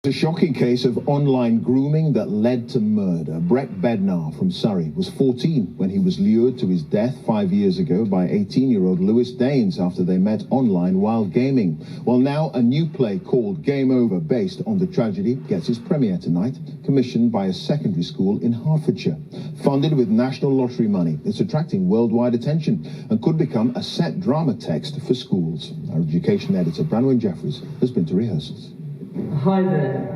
A shocking case of online grooming that led to murder. Brek Bednar from Surrey was 14 when he was lured to his death 5 years ago by 18-year-old Lewis Daines after they met online while gaming. Well, now a new play called Game Over, based on the tragedy, gets its premiere tonight, commissioned by a secondary school in Hertfordshire. Funded with National Lottery money, it's attracting worldwide attention and could become a set drama text for schools. Our education editor, Branwen Jeffries, has been to rehearsals. Hi there.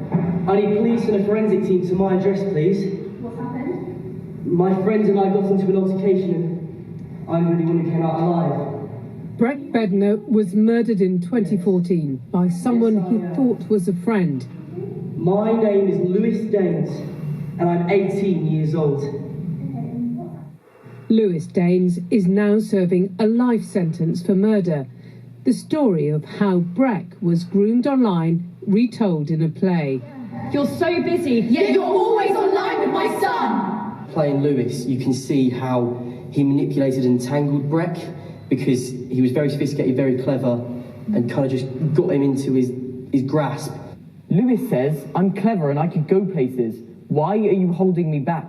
I need police and a forensic team to my address, please. What's happened? My friends and I got into an altercation and I'm the only one who came out alive. Brek Bednar was murdered in 2014 by someone he thought was a friend. My name is Lewis Daines and I'm 18 years old. Lewis Daines is now serving a life sentence for murder. The story of how Brek was groomed online, retold in a play. You're so busy, yet you're always online with my son! Playing Lewis, you can see how he manipulated and tangled Brek because he was very sophisticated, very clever, and kind of just got him into his grasp. Lewis says, I'm clever and I can go places. Why are you holding me back?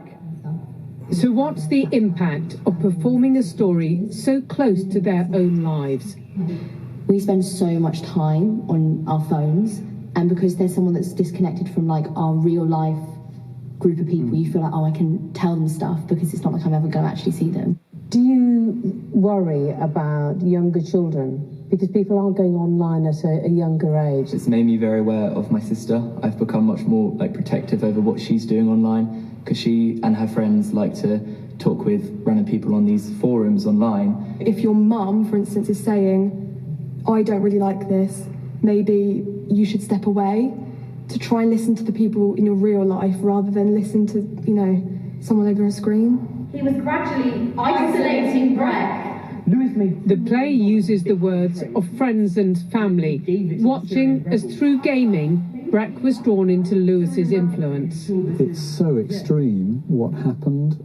So what's the impact of performing a story so close to their own lives? We spend so much time on our phones, and because there's someone that's disconnected from like our real life group of people, you feel like, oh, I can tell them stuff because it's not like I'm ever going to actually see them. Do you worry about younger children? Because people are going online at a younger age. It's made me very aware of my sister. I've become much more protective over what she's doing online, because she and her friends like to talk with random people on these forums online. If your mum, for instance, is saying, I don't really like this, maybe you should step away to try and listen to the people in your real life rather than listen to, someone over a screen. He was gradually isolating Brek. The play uses the words of friends and family, watching as through gaming, Brek was drawn into Lewis's influence. It's so extreme what happened,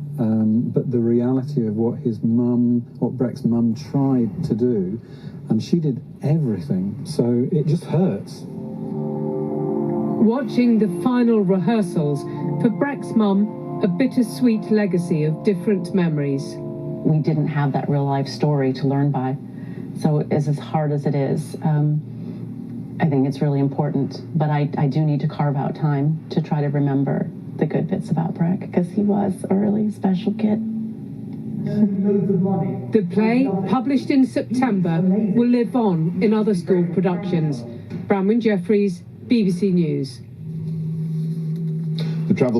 but the reality of what Brek's mum tried to do, and she did everything, so it just hurts. Watching the final rehearsals, for Brek's mum, a bittersweet legacy of different memories. We didn't have that real life story to learn by, so as hard as it is, I think it's really important, but I do need to carve out time to try to remember the good bits about Brek, because he was a really special kid. The play, published in September, will live on in other school productions. Branwen Jeffries, BBC News. The travel